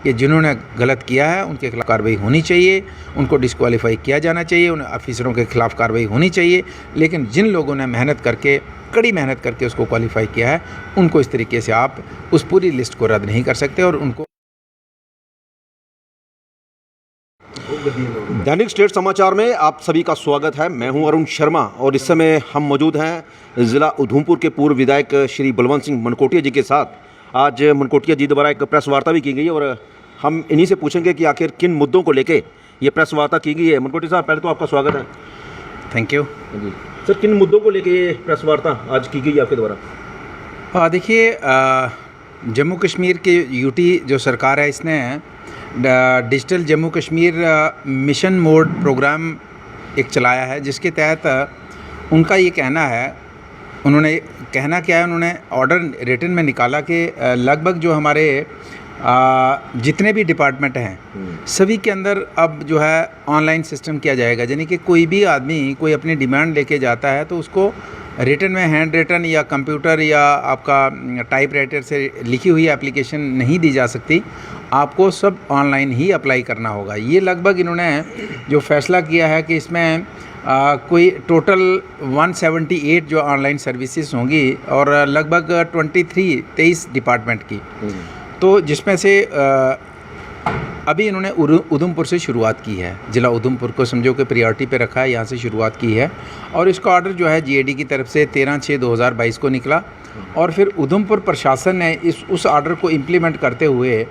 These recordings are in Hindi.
कि जिन्होंने गलत किया है उनके खिलाफ कार्रवाई होनी चाहिए, उनको डिस्क्वालीफाई किया जाना चाहिए, उन ऑफिसरों के खिलाफ कार्रवाई होनी चाहिए। लेकिन जिन लोगों ने मेहनत करके, कड़ी मेहनत करके उसको क्वालिफाई किया है, उनको इस तरीके से आप उस पूरी लिस्ट को रद्द नहीं कर सकते। और उनको दैनिक स्टेट समाचार में आप सभी का स्वागत है। मैं हूं अरुण शर्मा और इस समय हम मौजूद हैं ज़िला उधमपुर के पूर्व विधायक श्री बलवंत सिंह मनकोटिया जी के साथ। आज मनकोटिया जी द्वारा एक प्रेस वार्ता भी की गई है और हम इन्हीं से पूछेंगे कि आखिर किन मुद्दों को लेके ये प्रेस वार्ता की गई है। मनकोटिया साहब, पहले तो आपका स्वागत है। थैंक यू जी सर, किन मुद्दों को लेके ये प्रेस वार्ता आज की गई है आपके द्वारा? देखिए, जम्मू कश्मीर की यूटी जो सरकार है, इसने digital Jammu Kashmir mission mode programme एक चलाया है, जिसके तहत उनका ये कहना है, उन्होंने कहना क्या है, उन्होंने ऑर्डर रिटन में निकाला कि लगभग जो हमारे जितने भी डिपार्टमेंट हैं सभी के अंदर अब जो है ऑनलाइन सिस्टम किया जाएगा। यानी कि कोई भी आदमी कोई अपनी डिमांड लेके जाता है तो उसको रिटन में हैंड रिटन या कंप्यूटर या आपका टाइपराइटर से लिखी हुई एप्लीकेशन नहीं दी जा सकती, आपको सब ऑनलाइन ही अप्लाई करना होगा। ये लगभग इन्होंने जो फैसला किया है कि इसमें कोई टोटल 178 जो ऑनलाइन सर्विसेज होंगी और लगभग 23 डिपार्टमेंट की, तो जिसमें से अभी इन्होंने उधमपुर से शुरुआत की है। ज़िला उधमपुर को समझो कि प्रायोरिटी पे रखा है, यहाँ से शुरुआत की है। और इसका ऑर्डर जो है जीएडी की तरफ से 13/6/2022 को निकला और फिर उधमपुर प्रशासन ने उस ऑर्डर को इम्प्लीमेंट करते हुए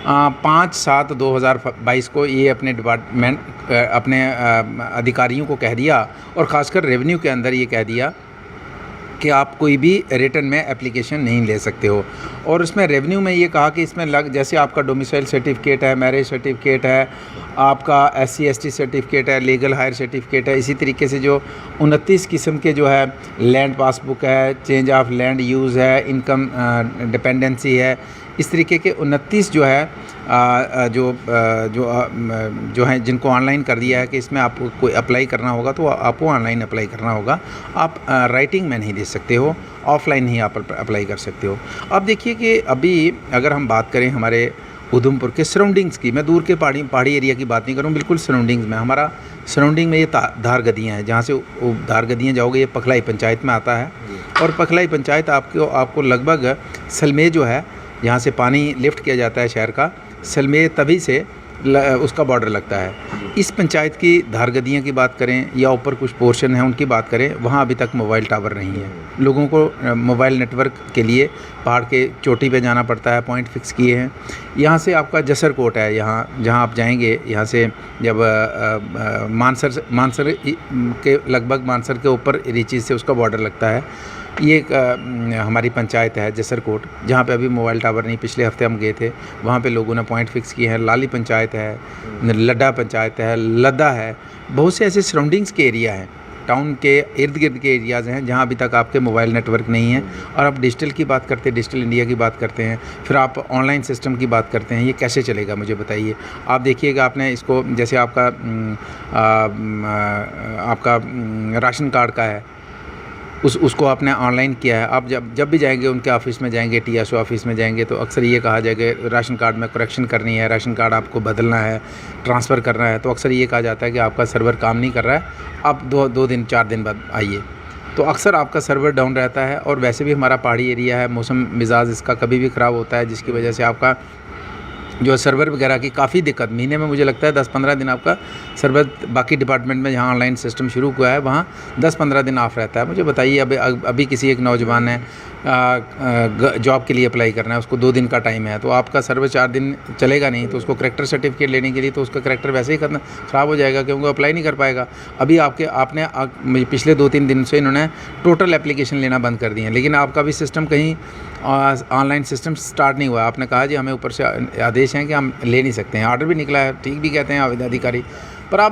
5/7/2022 को ये अपने डिपार्टमेंट अपने अधिकारियों को कह दिया, और ख़ासकर रेवेन्यू के अंदर ये कह दिया कि आप कोई भी रिटर्न में एप्लीकेशन नहीं ले सकते हो। और इसमें रेवेन्यू में ये कहा कि इसमें जैसे आपका डोमिसाइल सर्टिफिकेट है, मैरिज सर्टिफिकेट है, आपका SC/ST सर्टिफिकेट है, लीगल हायर सर्टिफिकेट है, इसी तरीके से जो 29 किस्म के जो है लैंड पासबुक है, चेंज ऑफ लैंड यूज़ है, इनकम डिपेंडेंसी है, इस तरीके के 29 जो है जो हैं जिनको ऑनलाइन कर दिया है कि इसमें आपको कोई अप्लाई करना होगा तो आपको ऑनलाइन अप्लाई करना होगा। आप राइटिंग में नहीं दे सकते हो, ऑफलाइन ही आप अप्लाई कर सकते हो। अब देखिए कि अभी अगर हम बात करें हमारे उधमपुर के सराउंडिंग्स की, मैं दूर के पहाड़ी एरिया की बात नहीं करूँ, बिल्कुल सराउंडिंग्स में, हमारा सराउंडिंग में ये धार गदियाँ हैं। जहाँ से धार गदियाँ जाओगे ये पखलाई पंचायत में आता है, और पखलाई पंचायत आपको लगभग सलमे जो है, यहाँ से पानी लिफ्ट किया जाता है शहर का, सलमे तभी से उसका बॉर्डर लगता है। इस पंचायत की धारगदियाँ की बात करें या ऊपर कुछ पोर्शन है उनकी बात करें, वहाँ अभी तक मोबाइल टावर नहीं है। लोगों को मोबाइल नेटवर्क के लिए पहाड़ के चोटी पे जाना पड़ता है, पॉइंट फिक्स किए हैं। यहाँ से आपका जसर कोट है, यहाँ जहाँ आप जाएंगे, यहाँ से जब मानसर के लगभग मानसर के ऊपर रीची से उसका बॉर्डर लगता है। ये एक हमारी पंचायत है जसरकोट, जहाँ पे अभी मोबाइल टावर नहीं। पिछले हफ्ते हम गए थे, वहाँ पे लोगों ने पॉइंट फिक्स किए हैं। लाली पंचायत है, लड्डा पंचायत है, लद्दा है, बहुत से ऐसे सराउंडिंग्स के एरिया हैं, टाउन के इर्द गिर्द के एरियाज़ हैं जहाँ अभी तक आपके मोबाइल नेटवर्क नहीं है। और आप डिजिटल की बात करते हैं, डिजिटल इंडिया की बात करते हैं, फिर आप ऑनलाइन सिस्टम की बात करते हैं, ये कैसे चलेगा मुझे बताइए। आप देखिएगा, आपने इसको जैसे आपका राशन कार्ड का है, उसको आपने ऑनलाइन किया है। आप जब भी जाएंगे उनके ऑफिस में जाएंगे, TSO ऑफिस में जाएंगे, तो अक्सर ये कहा जाएगा राशन कार्ड में करेक्शन करनी है, राशन कार्ड आपको बदलना है, ट्रांसफ़र करना है, तो अक्सर ये कहा जाता है कि आपका सर्वर काम नहीं कर रहा है, आप 2 दिन 4 दिन बाद आइए। तो अक्सर आपका सर्वर डाउन रहता है। और वैसे भी हमारा पहाड़ी एरिया है, मौसम मिजाज इसका कभी भी ख़राब होता है, जिसकी वजह से आपका जो सर्वर वगैरह की काफ़ी दिक्कत, महीने में मुझे लगता है 10-15 दिन आपका सर्वर बाकी डिपार्टमेंट में जहाँ ऑनलाइन सिस्टम शुरू हुआ है वहाँ 10-15 दिन ऑफ रहता है। मुझे बताइए, अभी किसी एक नौजवान ने जॉब के लिए अप्लाई करना है, उसको 2 दिन का टाइम है, तो आपका सर्वर 4 दिन चलेगा नहीं, तो उसको करेक्टर सर्टिफिकेट लेने के लिए तो उसका करेक्टर वैसे ही ख़राब हो जाएगा, क्योंकि अप्लाई नहीं कर पाएगा। अभी आपने पिछले 2-3 दिन से इन्होंने टोटल एप्लीकेशन लेना बंद कर दिए हैं, लेकिन आपका भी सिस्टम कहीं ऑनलाइन सिस्टम स्टार्ट नहीं हुआ। आपने कहा जी हमें ऊपर से आदेश हैं कि हम ले नहीं सकते हैं, ऑर्डर भी निकला है, ठीक भी कहते हैं अधिकारी, पर आप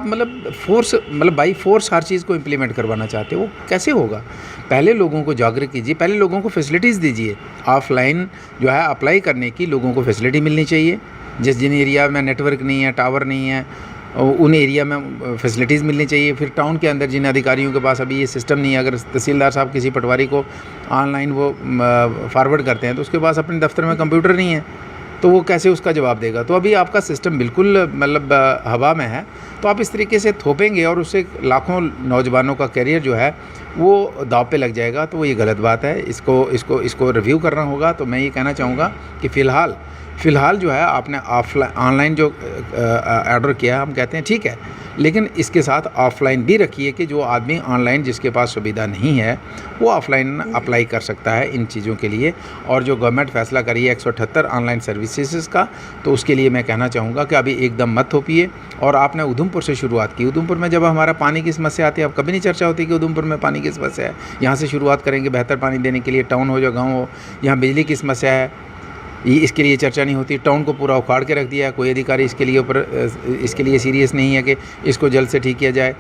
बाई फोर्स हर चीज़ को इम्प्लीमेंट करवाना चाहते हो, वो कैसे होगा? पहले लोगों को जागरूक कीजिए, पहले लोगों को फैसिलिटीज़ दीजिए। ऑफलाइन जो है अप्लाई करने की लोगों को फैसिलिटी मिलनी चाहिए। जिन एरिया में नेटवर्क नहीं है, टावर नहीं है, उन एरिया में फैसिलिटीज़ मिलनी चाहिए। फिर टाउन के अंदर जिन अधिकारियों के पास अभी ये सिस्टम नहीं है, अगर तहसीलदार साहब किसी पटवारी को ऑनलाइन वो फॉरवर्ड करते हैं तो उसके पास अपने दफ्तर में कंप्यूटर नहीं है, तो वो कैसे उसका जवाब देगा। तो अभी आपका सिस्टम बिल्कुल मतलब हवा में है, तो आप इस तरीके से थोपेंगे और उससे लाखों नौजवानों का करियर जो है वो दांव पे लग जाएगा, तो वो ये गलत बात है। इसको रिव्यू करना होगा। तो मैं ये कहना चाहूँगा कि फ़िलहाल जो है आपने ऑनलाइन जो ऑर्डर किया है, हम कहते हैं ठीक है, लेकिन इसके साथ ऑफ़लाइन भी रखिए कि जो आदमी ऑनलाइन जिसके पास सुविधा नहीं है वो ऑफ़लाइन अप्लाई कर सकता है इन चीज़ों के लिए। और जो गवर्नमेंट फ़ैसला करी है 178 ऑनलाइन सर्विसेज का, तो उसके लिए मैं कहना चाहूँगा कि अभी एकदम मत थोपिए। और आपने उधमपुर से शुरुआत की। उधमपुर में जब हमारा पानी की समस्या आती है, अब कभी नहीं चर्चा होती कि उधमपुर में पानी की समस्या है। यहाँ से शुरुआत करेंगे बेहतर पानी देने के लिए, टाउन हो या गाँव हो। यहाँ बिजली की समस्या है, इसके लिए चर्चा नहीं होती। टाउन को पूरा उखाड़ के रख दिया है, कोई अधिकारी इसके लिए सीरियस नहीं है कि इसको जल्द से ठीक किया जाए।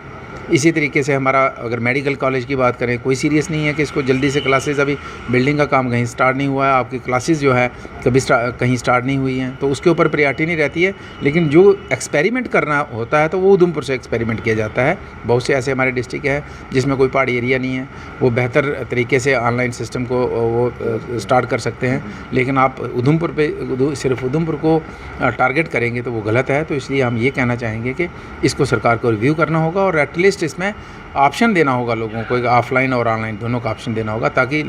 इसी तरीके से हमारा अगर मेडिकल कॉलेज की बात करें, कोई सीरियस नहीं है कि इसको जल्दी से क्लासेस, अभी बिल्डिंग का काम कहीं स्टार्ट नहीं हुआ है, आपकी क्लासेस जो है कहीं स्टार्ट नहीं हुई हैं, तो उसके ऊपर प्रायोरिटी नहीं रहती है। लेकिन जो एक्सपेरिमेंट करना होता है तो वो उधमपुर से एक्सपेरिमेंट किया जाता है। बहुत से ऐसे हमारे डिस्ट्रिक्ट है जिसमें कोई पहाड़ी एरिया नहीं है, वो बेहतर तरीके से ऑनलाइन सिस्टम को वो स्टार्ट कर सकते हैं। लेकिन आप उधमपुर पे सिर्फ उधमपुर को टारगेट करेंगे तो वो गलत है। तो इसलिए हम ये कहना चाहेंगे कि इसको सरकार को रिव्यू करना होगा और एटलीस्ट इसमें ऑप्शन देना होगा लोगों को, ऑफलाइन और ऑनलाइन दोनों का ऑप्शन देना होगा, ताकि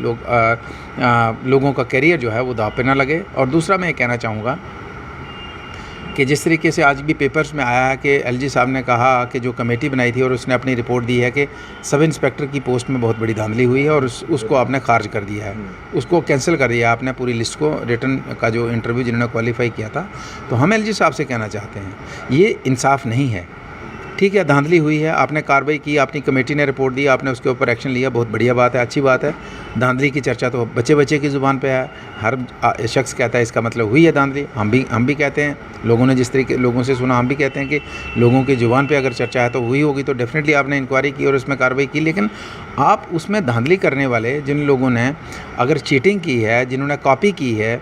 लोगों का करियर जो है वो दांव पे ना लगे। और दूसरा मैं ये कहना चाहूँगा कि जिस तरीके से आज भी पेपर्स में आया है कि एलजी साहब ने कहा कि जो कमेटी बनाई थी और उसने अपनी रिपोर्ट दी है कि सब इंस्पेक्टर की पोस्ट में बहुत बड़ी धांधली हुई है और उसको आपने खारिज कर दिया है, उसको कैंसिल कर दिया आपने पूरी लिस्ट को, रिटर्न का जो इंटरव्यू जिन्होंने क्वालिफाई किया था। तो हम एलजी साहब से कहना चाहते हैं ये इंसाफ नहीं है। ठीक है, धांधली हुई है, आपने कार्रवाई की, अपनी कमेटी ने रिपोर्ट दी, आपने उसके ऊपर एक्शन लिया, बहुत बढ़िया बात है, अच्छी बात है। धांधली की चर्चा तो बच्चे की ज़ुबान पे है, हर शख्स कहता है इसका मतलब हुई है धांधली। हम भी कहते हैं, लोगों ने जिस तरीके लोगों से सुना हम भी कहते हैं कि लोगों की ज़ुबान पे अगर चर्चा है तो हुई होगी, तो डेफिनेटली आपने इंक्वायरी की और उसमें कार्रवाई की। लेकिन आप उसमें धांधली करने वाले जिन लोगों ने अगर चीटिंग की है, जिन्होंने कॉपी की है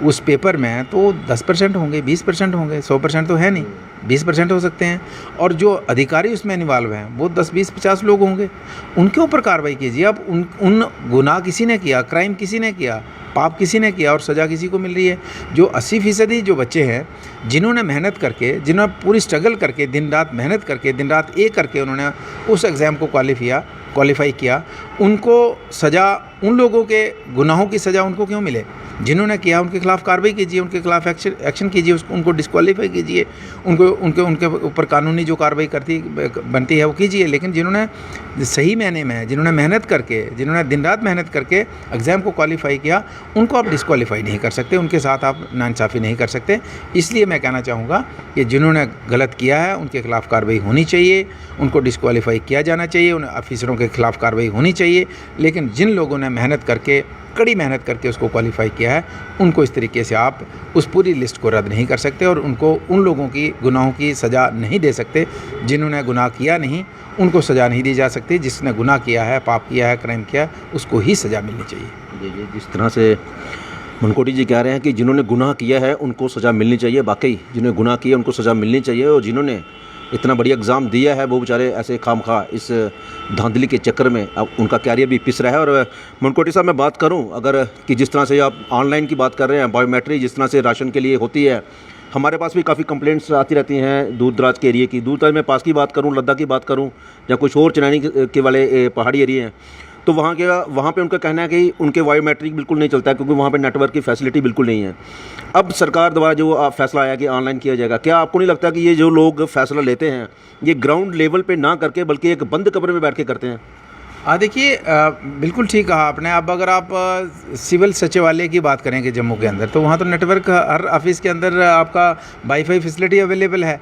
उस पेपर में, तो 10% होंगे, 20% होंगे, 100% तो है नहीं, 20% हो सकते हैं। और जो अधिकारी उसमें इन्वॉल्व हैं वो 10, 20, 50 लोग होंगे, उनके ऊपर कार्रवाई कीजिए। अब उन गुनाह किसी ने किया, क्राइम किसी ने किया, पाप किसी ने किया और सज़ा किसी को मिल रही है। जो 80% जो बच्चे हैं जिन्होंने मेहनत करके, जिन्होंने पूरी स्ट्रगल करके, दिन रात मेहनत करके, दिन रात एक करके उन्होंने उस एग्ज़ाम को क्वालिफाई किया, उनको सज़ा, उन लोगों के गुनाहों की सज़ा उनको क्यों मिले? जिन्होंने किया उनके खिलाफ कार्रवाई कीजिए, उनके खिलाफ एक्शन कीजिए, उनको डिस्क्वालीफाई कीजिए, उनके ऊपर कानूनी जो कार्रवाई बनती है वो कीजिए। लेकिन जिन्होंने सही मायने में, जिन्होंने मेहनत करके, जिन्होंने दिन रात मेहनत करके एग्ज़ाम को क्वालिफाई किया, उनको आप डिस्क्वालीफाई नहीं कर सकते, उनके साथ आप नाइंसाफ़ी नहीं कर सकते। इसलिए मैं कहना चाहूँगा कि जिन्होंने गलत किया है उनके खिलाफ कार्रवाई होनी चाहिए, उनको डिस्क्वालीफाई किया जाना चाहिए, उन ऑफिसरों के खिलाफ कार्रवाई होनी चाहिए। लेकिन जिन लोगों ने मेहनत करके, कड़ी मेहनत करके उसको क्वालिफाई किया है, उनको इस तरीके से आप उस पूरी लिस्ट को रद्द नहीं कर सकते और उनको, उन लोगों की गुनाहों की सज़ा नहीं दे सकते। जिन्होंने गुनाह किया नहीं उनको सज़ा नहीं दी जा सकती, जिसने गुनाह किया है, पाप किया है, क्राइम किया है, उसको ही सज़ा मिलनी चाहिए। जी, जिस तरह से मनकोटी जी कह रहे हैं कि जिन्होंने गुनाह किया है उनको सज़ा मिलनी चाहिए, वाकई जिन्होंने गुनाह किया उनको सज़ा मिलनी चाहिए। और जिन्होंने इतना बढ़िया एग्ज़ाम दिया है वो बेचारे ऐसे खामखा इस धांधली के चक्कर में अब उनका कैरियर भी पिस रहा है। और मनकोटी साहब मैं बात करूं अगर कि जिस तरह से आप ऑनलाइन की बात कर रहे हैं, बायोमेट्रिक जिस तरह से राशन के लिए होती है, हमारे पास भी काफ़ी कंप्लेंट्स आती रहती हैं दूर दराज के एरिए की। दूर दराज में पास की बात करूँ, लद्दाख की बात करूँ या कुछ और चनैनी के वाले पहाड़ी एरिए हैं, तो वहाँ पे उनका कहना है कि उनके बायोमेट्रिक बिल्कुल नहीं चलता है क्योंकि वहाँ पे नेटवर्क की फैसिलिटी बिल्कुल नहीं है। अब सरकार द्वारा जो फैसला आया कि ऑनलाइन किया जाएगा, क्या आपको नहीं लगता कि ये जो लोग फैसला लेते हैं ये ग्राउंड लेवल पे ना करके बल्कि एक बंद कमरे में बैठ के करते हैं? देखिए, बिल्कुल ठीक कहा आपने। अब अगर आप सिविल सचिवालय की बात करेंगे जम्मू के अंदर, तो वहाँ तो नेटवर्क हर ऑफिस के अंदर आपका वाईफाई फैसिलिटी अवेलेबल है।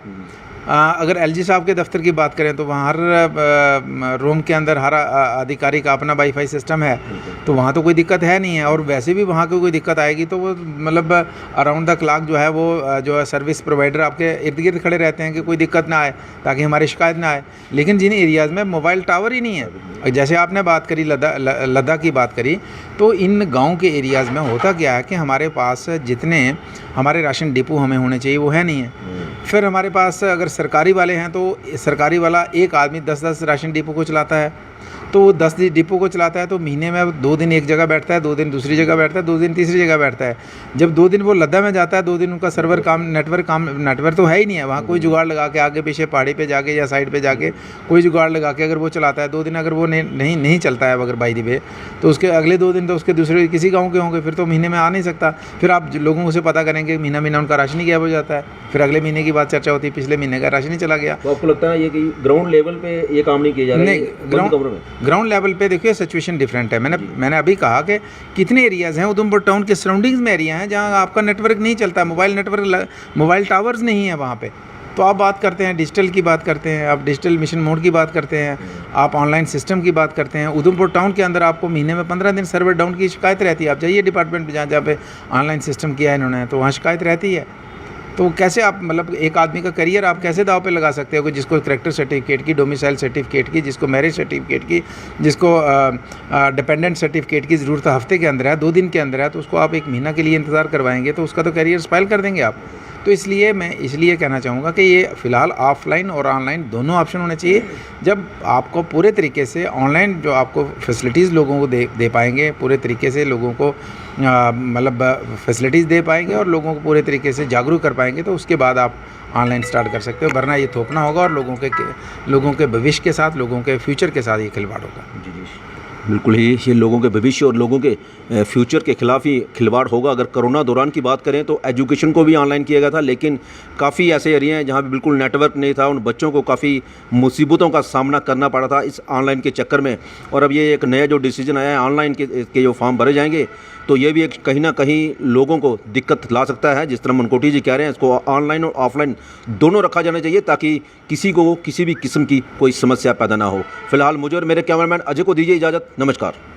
अगर एलजी साहब के दफ्तर की बात करें तो वहाँ हर रूम के अंदर हर अधिकारी का अपना वाईफाई सिस्टम है, तो वहाँ तो कोई दिक्कत है नहीं है। और वैसे भी वहाँ को कोई दिक्कत आएगी तो वो मतलब अराउंड द क्लॉक जो है वो जो है सर्विस प्रोवाइडर आपके इर्द गिर्द खड़े रहते हैं कि कोई दिक्कत ना आए, ताकि हमारी शिकायत ना आए। लेकिन जिन एरियाज़ में मोबाइल टावर ही नहीं है, जैसे आपने बात करी लद्दाख की बात करी, तो इन गाँव के एरियाज़ में होता क्या है कि हमारे पास जितने हमारे राशन डिपो हमें होने चाहिए वो है नहीं है। फिर हमारे पास अगर सरकारी वाले हैं तो सरकारी वाला एक आदमी 10-10 राशन डिपो को चलाता है, तो वो 10 डिपो को चलाता है, तो महीने में 2 दिन एक जगह बैठता है, 2 दिन दूसरी जगह बैठता है, 2 दिन तीसरी जगह बैठता है। जब 2 दिन वो लद्दा में जाता है, 2 दिन उनका सर्वर नेटवर्क तो है ही नहीं है वहाँ। कोई जुगाड़ लगा के आगे पीछे पहाड़ी पे जाके या साइड पे जाके कोई जुगाड़ लगा के अगर वो चलाता है, 2 दिन अगर वो नहीं चलता है अगर बाई द वे, तो उसके अगले 2 दिन तो उसके दूसरे किसी गाँव के होंगे, फिर तो महीने में आ नहीं सकता। फिर आप लोगों से पता करेंगे, महीना उनका राशन ही गायब हो जाता है। फिर अगले महीने की बात चर्चा होती है, पिछले महीने का राशन ही चला गया। तो आपको लगता है ये कि ग्राउंड लेवल पे ये काम नहीं किया जा रहा है? नहीं, ग्राउंड लेवल पे देखिए सिचुएशन डिफरेंट है। मैंने अभी कहा कि कितने एरियाज़ हैं उधमपुर टाउन के सराउंडिंग्स में एरिया हैं जहां आपका नेटवर्क नहीं चलता, मोबाइल टावर्स नहीं है वहां पे। तो आप बात करते हैं डिजिटल की बात करते हैं, आप डिजिटल मिशन मोड की बात करते हैं, आप ऑनलाइन सिस्टम की बात करते हैं। उधमपुर टाउन के अंदर आपको महीने में 15 दिन सर्वर डाउन की शिकायत रहती है। आप जाइए डिपार्टमेंट पे जहाँ पे ऑनलाइन सिस्टम किया है इन्होंने, तो वहाँ शिकायत रहती है। तो कैसे आप मतलब एक आदमी का करियर आप कैसे दाव पे लगा सकते हो कि जिसको करैक्टर सर्टिफिकेट की, डोमिसाइल सर्टिफिकेट की, जिसको मैरिज सर्टिफिकेट की, जिसको डिपेंडेंट सर्टिफिकेट की ज़रूरत हफ्ते के अंदर है, 2 दिन के अंदर है, तो उसको आप 1 महीना के लिए इंतज़ार करवाएंगे तो उसका तो करियर स्पाइल कर देंगे आप। तो इसलिए कहना चाहूँगा कि ये फ़िलहाल ऑफलाइन और ऑनलाइन दोनों ऑप्शन होने चाहिए। जब आपको पूरे तरीके से ऑनलाइन जो आपको फैसिलिटीज़ लोगों को दे पाएंगे, पूरे तरीके से लोगों को मतलब फैसिलिटीज़ दे पाएंगे और लोगों को पूरे तरीके से जागरूक कर पाएंगे, तो उसके बाद आप ऑनलाइन स्टार्ट कर सकते हो। वरना ये थोपना होगा और लोगों के भविष्य के साथ, लोगों के फ्यूचर के साथ ये खिलवाड़ होगा। जी जी, बिल्कुल ही ये लोगों के भविष्य और लोगों के फ्यूचर के खिलाफ ही खिलवाड़ होगा। अगर कोरोना दौरान की बात करें तो एजुकेशन को भी ऑनलाइन किया गया था, लेकिन काफ़ी ऐसे एरिया हैं जहाँ पे बिल्कुल नेटवर्क नहीं था। उन बच्चों को काफ़ी मुसीबतों का सामना करना पड़ा था इस ऑनलाइन के चक्कर में। और अब ये एक नया जो डिसीजन आया है ऑनलाइन के जो फॉर्म भरे जाएंगे, तो ये भी एक कहीं ना कहीं लोगों को दिक्कत ला सकता है। जिस तरह मनकोटी जी कह रहे हैं, इसको ऑनलाइन और ऑफलाइन दोनों रखा जाना चाहिए ताकि किसी को किसी भी किस्म की कोई समस्या पैदा ना हो। फिलहाल मुझे और मेरे कैमरामैन अजय को दीजिए इजाज़त। नमस्कार।